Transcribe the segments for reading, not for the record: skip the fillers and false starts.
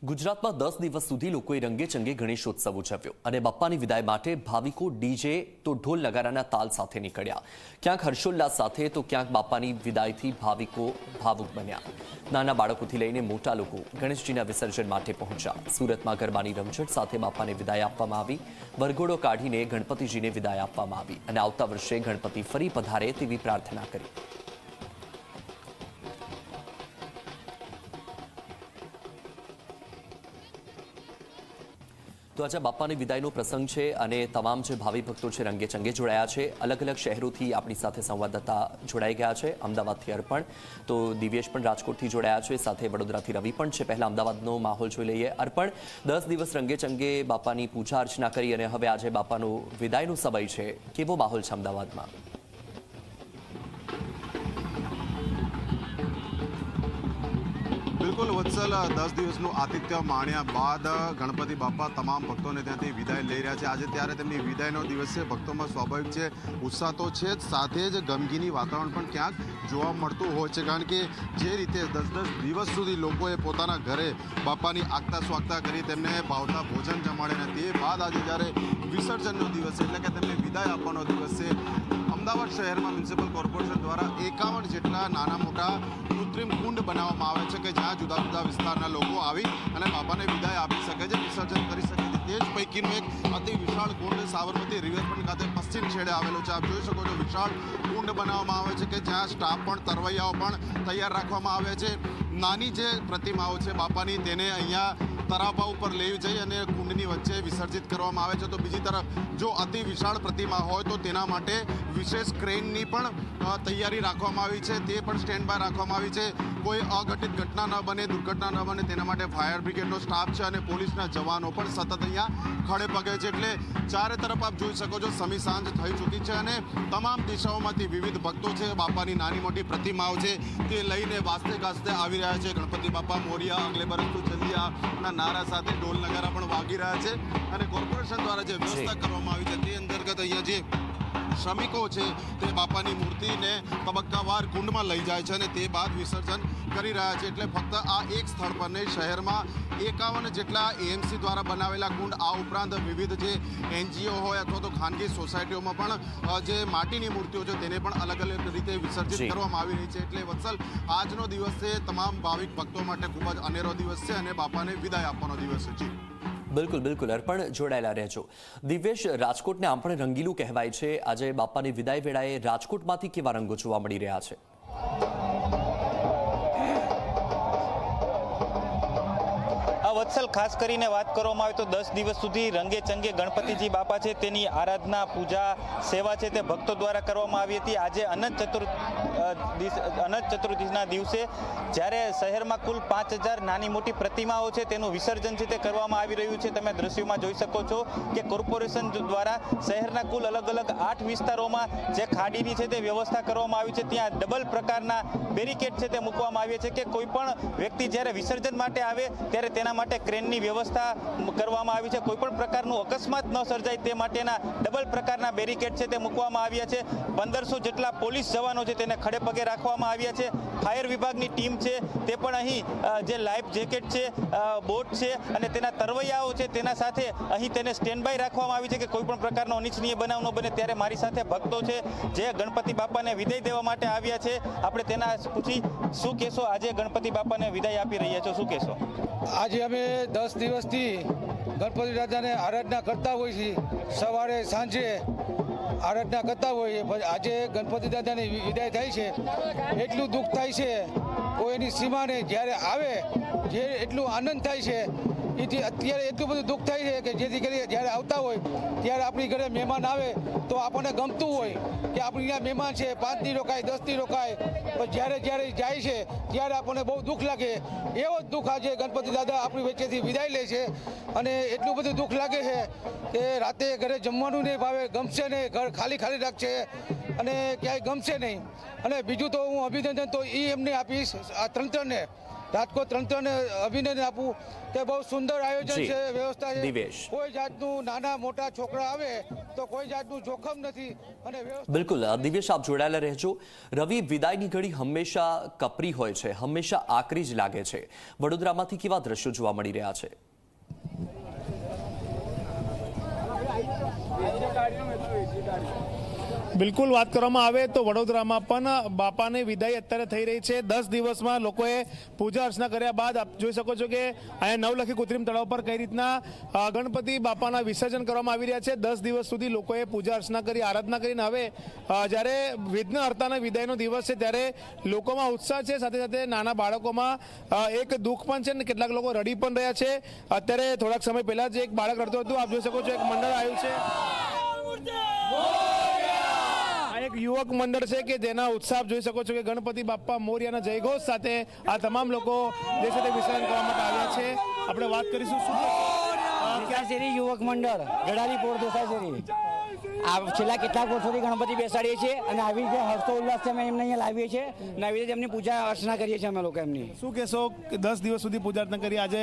ગુજરાતમાં 10 દિવસ સુધી લોકોએ રંગેચંગે ગણેશોત્સવ ઉજવ્યો અને બાપ્પાની વિદાય માટે ભાવિકો ડીજે તો ઢોલ નગારાના તાલ સાથે નીકળ્યા। ક્યાંક હર્ષોલ્લાસ સાથે તો ક્યાંક બાપ્પાની વિદાયથી ભાવિકો ભાવુક બન્યા। નાના બાળકોથી લઈને મોટા લોકો ગણેશજીના વિસર્જન માટે પહોંચ્યા। સુરતમાં ગરબાની રમઝટ સાથે બાપ્પાને વિદાય આપવામાં આવી। વરઘોડો કાઢીને ગણપતિજીને વિદાય આપવામાં આવી અને આવતા વર્ષે ગણપતિ ફરી પધારે તેવી પ્રાર્થના કરી। तो आज बाप्पानी विदायनो प्रसंग है और तमाम जो भावी भक्तों है रंगे चंगे जोड़ाया है। अलग अलग शहरों की अपनी साथे संवाददाता जोड़ाई गया है। अमदावाद अर्पण तो दिव्येश पण राजकोट थी जोड़ाया है, साथ वडोदरा थी रवि पण है। पहला अमदावादनो माहौल जोई लईए। अर्पण 10 दिवस रंगे चंगे बाप्पानी पूजा अर्चना करी अने हवे आज बाप्पानो विदायनो समय है, केवो माहौल है अमदावाद में? बिल्कुल वत्सल 10 दिवसનું आतिथ्य माण्या बाद गणपति बापा तमाम भक्तों ने ત્યાંથી વિદાય લઈ રહ્યા છે। આજે ત્યારે તેમની વિદાયનો દિવસ છે। ભક્તોમાં સ્વાભાવિક છે ઉત્સાહ તો છે જ, સાથે જ ગમગીની વાતાવરણ પણ ક્યાંક જોવા મળતું હોય છે। કારણ કે જે રીતે 10 દિવસ સુધી લોકોએ પોતાના ઘરે બાપાની આગતા સ્વાગતા કરી, તેમને ભાવતા ભોજન જમાડે ને તે બાદ આજે જ્યારે વિસર્જનનો દિવસ છે, એટલે કે તેમને વિદાય આપવાનો દિવસ છે। અમદાવાદ શહેરમાં મ્યુનિસિપલ કોર્પોરેશન દ્વારા 51 જેટલા નાના મોટા કૃત્રિમ કુંડ બનાવવામાં આવે છે કે જ્યાં જુદા જુદા વિસ્તારના લોકો આવી અને બાપાને વિદાય આપી શકે છે, વિસર્જન કરી શકે છે। તે જ પૈકીનું એક અતિ વિશાળ કુંડ સાબરમતી રિવરફ્રન્ટ ખાતે પશ્ચિમ છેડે આવેલો છે। આપ જોઈ શકો છો વિશાળ કુંડ બનાવવામાં આવે છે કે જ્યાં સ્ટાફ પણ તરવૈયાઓ પણ તૈયાર રાખવામાં આવે છે। નાની જે પ્રતિમાઓ છે બાપાની તેને અહીંયા તરાપા ઉપર લઈ જઈ અને કુંડની વચ્ચે વિસર્જિત કરવામાં આવે છે। તો બીજી તરફ જો અતિ વિશાળ પ્રતિમા હોય તો તેના માટે વિશેષ ક્રેનની પણ તૈયારી રાખવામાં આવી છે, તે પણ સ્ટેન્ડ બાય રાખવામાં આવી છે। કોઈ અઘટિત ઘટના ન બને, દુર્ઘટના ન બને તેના માટે ફાયર બ્રિગેડનો સ્ટાફ છે અને પોલીસના જવાનો પણ સતત અહીંયા ખડે પગે છે। એટલે ચારે તરફ આપ જોઈ શકો છો સમી સાંજ થઈ ચૂકી છે અને તમામ દિશાઓમાંથી વિવિધ ભક્તો છે બાપાની નાની મોટી પ્રતિમાઓ છે તે લઈને વાસ્તે ગાસ્તે આવી રહ્યા છે। ગણપતિ બાપા મોરિયા, અગલે બરસ તો ચલિયા ના નારા સાથે ઢોલ નગારા પણ વાગી રહ્યા છે અને કોર્પોરેશન દ્વારા જે વ્યવસ્થા કરવામાં આવી છે તે અંતર્ગત અહીંયા જે શ્રમિકો છે તે બાપાની મૂર્તિને તબક્કાવાર કુંડમાં લઈ જાય છે અને તે બાદ વિસર્જન કરી રહ્યા છે। એટલે ફક્ત આ એક સ્થળ પર નહીં, શહેરમાં 51 જેટલા એએમસી દ્વારા બનાવેલા કુંડ, આ ઉપરાંત વિવિધ જે એનજીઓ હોય અથવા તો ખાનગી સોસાયટીઓમાં પણ જે માટીની મૂર્તિઓ છે તેને પણ અલગ અલગ રીતે વિસર્જિત કરવામાં આવી રહી છે। એટલે વત્સલ આજનો દિવસ છે તમામ ભાવિક ભક્તો માટે ખૂબ જ અનેરો દિવસ છે અને બાપાને વિદાય આપવાનો દિવસ છે। बिल्कुल बिल्कुल अर्पण जोड़ायेला रहेजो। दिव्येश, राजकोटने आम पण रंगीलू कहेवाय छे। आज बाप्पानी विदाय वेळाए राजकोटमांथी केवा रंगो जोवा मळी रह्या छे? वत्सल खास करीने बात करवामां आवे तो 10 दिवस सुधी रंगे चंगे गणपतिजी बापा छे तेनी आराधना पूजा सेवा छे ते भक्तो द्वारा करवामां आवी हती। आज अनंत चतुर्दशीना दिवसे ज्यारे शहेरमां कुल 5000 नानी मोटी प्रतिमाओ छे तेनुं विसर्जन छे ते करवामां आवी रह्युं छे। तमे दृश्योमां जोई शको छो के कोर्पोरेशन द्वारा शहेરના कुल अलग अलग 8 विस्तारोमां जे खाडीनी छे ते व्यवस्था करवामां आवी छे। त्यां डबल प्रकारना बेरिकेड छे ते मूकवामां आव्या छे के कोईपण व्यक्ति ज्यारे विसर्जन माटे आवे त्यारे तेना माटे क्रेननी व्यवस्था करवामां आवी छे। कोईपण प्रकारनुं अकस्मात न सर्जाय ते माटेना डबल प्रकारना बेरिकेड छे ते मूकवामां आव्या छे। 1500 जेटला पोलीस जवानो छे तेने खड़े पगे राखवामां आव्या छे। फायर विभागनी टीम छे ते पण અહીં જે લાઈફ જેકેટ છે, બોટ છે અને તેના તરવૈયાઓ છે તેના સાથે અહીં તેને સ્ટેન્ડ બાય રાખવામાં આવી છે કે કોઈ પણ પ્રકારનો અનિચ્છનીય બનાવ ન બને। ત્યારે મારી સાથે ભક્તો છે જે ગણપતિ બાપાને વિદાય દેવા માટે આવ્યા છે। આપણે તેના પૂછી શું કહેશો, આજે ગણપતિ બાપાને વિદાય આપી રહ્યા છો, શું કહેશો? આજે અમે 10 દિવસથી ગણપતિ દાદાને આરાધના કરતા હોઈએ છીએ, સવારે સાંજે આરાધના કરતા હોઈએ। આજે ગણપતિ દાદાની વિદાય થાય છે, એટલું દુઃખ થાય છે કોઈની સીમા નહીં। જ્યારે આવે જે એટલું આનંદ થાય છે એથી અત્યારે એટલું બધું દુઃખ થાય છે કે જેથી કરી જ્યારે આવતા હોય ત્યારે આપણી ઘરે મહેમાન આવે તો આપણને ગમતું હોય કે આપણી ત્યાં મહેમાન છે, 5 દી રોકાય, 10 દી રોકાય, પણ જ્યારે જ્યારે જાય છે ત્યારે આપણને બહુ દુઃખ લાગે। એવો જ દુઃખ આજે ગણપતિ દાદા આપણી વચ્ચેથી વિદાય લે છે અને એટલું બધું દુઃખ લાગે છે કે રાતે ઘરે જમવાનું નહીં ભાવે, ગમશે નહીં, ઘર ખાલી ખાલી રાખશે અને ક્યાંય ગમશે નહીં। અને બીજું તો હું અભિનંદન તો એ એમને આપીશ આ તંત્રને રાજકોટ તંત્રને અભિનંદન આપું કે બહુ સુંદર આયોજન જી. છે, વ્યવસ્થા છે. દિવેશ. કોઈ જાતનું નાના મોટા છોકરા આવે તો કોઈ જાતનું જોખમ નથી અને વ્યવસ્થા બિલકુલ દિવ્યેશ, આપ જોડાયેલા રહેજો. રવિ, વિદાયની ઘડી હંમેશા કપરી હોય છે, હંમેશા આકરી જ લાગે છે. વડોદરામાંથી કેવા દ્રશ્યો જોવા મળી રહ્યા છે? બિલકુલ વાત કરવામાં આવે તો વડોદરામાં પણ બાપાની વિદાય અત્યારે થઈ રહી છે. 10 દિવસમાં લોકોએ પૂજા અર્ચના કર્યા બાદ આપ જોઈ શકો છો કે અહીંયા નવલખી કૃત્રિમ તળાવ પર કઈ રીતના ગણપતિ બાપાના વિસર્જન કરવામાં આવી રહ્યા છે. 10 દિવસ સુધી લોકોએ પૂજા અર્ચના કરી, આરાધના કરીને હવે જ્યારે વિઘ્નહર્તાના વિદાયનો દિવસ છે ત્યારે લોકોમાં ઉત્સાહ છે, સાથે સાથે નાના બાળકોમાં એક દુઃખ પણ છે ને કેટલાક લોકો રડી પણ રહ્યા છે. અત્યારે થોડાક સમય પહેલા જ એક બાળક રડતું હતું. આપ જોઈ શકો છો એક મંડળ આવ્યું છે, એક યુવક મંડળ છે કે જેના ઉત્સાહ જોઈ શકો છો કે ગણપતિ બાપ્પા મોરિયાના જયઘોષ સાથે આ તમામ લોકો જે છે તે વિસર્જન કરવા માટે આવ્યા છે. આપણે વાત કરીશું શેરી યુવક મંડળ ગડારી પોર દેસાઈશેરી આ છેલ્લા કેટલાક વર્ષોથી ગણપતિ બેસાડીએ છીએ અને આવી રીતે હર્ષોલ્લાસથી અમે એમને અહીંયા લાવીએ છીએ અને આવી રીતે એમની પૂજા અર્ચના કરીએ છીએ અમે લોકો એમની. શું કહેશો? 10 દિવસ સુધી પૂજા અર્ચના કરી, આજે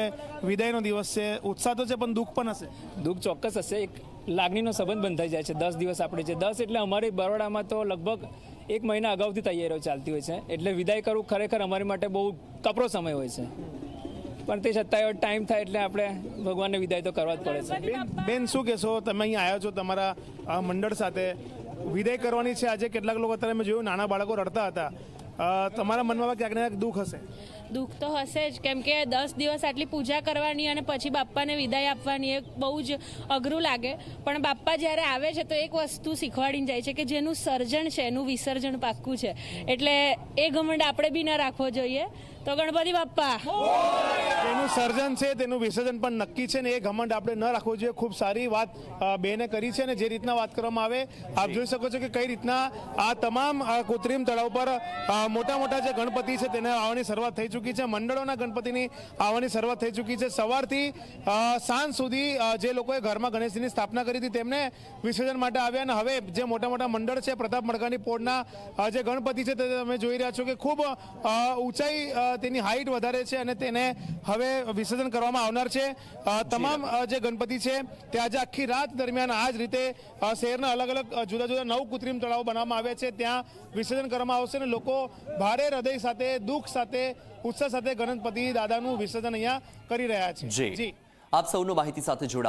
વિદાયનો દિવસ છે, ઉત્સાહ તો છે પણ દુઃખ પણ હશે. દુઃખ ચોક્કસ હશે. એક લાગણીનો સંબંધ બંધાઈ જાય છે. 10 દિવસ આપણે છે 10 એટલે અમારી બરોડામાં તો લગભગ 1 મહિના અગાઉથી તૈયારીઓ ચાલતી હોય છે. એટલે વિદાય કરવું ખરેખર અમારી માટે બહુ કપરો સમય હોય છે, પણ તે છતાંય ટાઈમ થાય એટલે આપણે ભગવાનને વિદાય તો કરવા જ પડે છે. બેન, શું કહેશો? તમે અહીંયા આવ્યા છો તમારા મંડળ સાથે, વિદાય કરવાની છે આજે. કેટલાક લોકો અત્યારે મેં જોયું નાના બાળકો રડતા હતા. તમારા મનમાં ક્યાંક ને ક્યાંક દુઃખ હશે? દુઃખ તો હશે જ, કેમ કે 10 દિવસ આટલી પૂજા કરવાની અને પછી બાપ્પાને વિદાય આપવાની એ બહુ જ અઘરું લાગે. પણ બાપ્પા જ્યારે આવે છે તો એક વસ્તુ શીખવાડીને જાય છે કે જેનું સર્જન છે એનું વિસર્જન પાક્કું છે. એટલે એ ઘમંડ આપણે બી ન રાખવો જોઈએ. તો ગણપતિ બાપ્પા જેનું સર્જન છે તેનું વિસર્જન પણ નક્કી છે ને એ ઘમંડ આપણે ન રાખવું જોઈએ. ખૂબ સારી વાત બેને કરી છે અને જે રીતના વાત કરવામાં આવે આપ જોઈ શકો છો કે કઈ રીતના આ તમામ કૃત્રિમ તળાવ પર મોટા મોટા જે ગણપતિ છે તેને આવવાની શરૂઆત થઈ ચૂકી છે. મંડળોના ગણપતિની આવવાની શરૂઆત થઈ ચૂકી છે. સવારથી સાંજ સુધી જે લોકોએ ઘરમાં ગણેશજીની સ્થાપના કરી હતી તેમને વિસર્જન માટે આવ્યા અને હવે જે મોટા મોટા મંડળ છે પ્રતાપ મડકાની પોળના જે ગણપતિ છે તે તમે જોઈ રહ્યા છો કે ખૂબ ઊંચાઈ તેની હાઈટ વધારે છે અને તેને હવે વિસર્જન કરવામાં આવનાર છે. તમામ જે ગણપતિ છે તે આજે આખી રાત દરમિયાન આ જ રીતે શહેરના અલગ અલગ જુદા જુદા 9 કૃત્રિમ તળાવો બનાવવામાં આવ્યા છે. ત્યાં વિસર્જન કરવામાં આવશે અને લોકો ભારે હૃદય સાથે, દુઃખ સાથે, ઉત્સાહ સાથે ગણપતિ દાદાનું વિસર્જન અહીંયા કરી રહ્યા છે. જી, આપ સૌનો માહિતી સાથે જોડા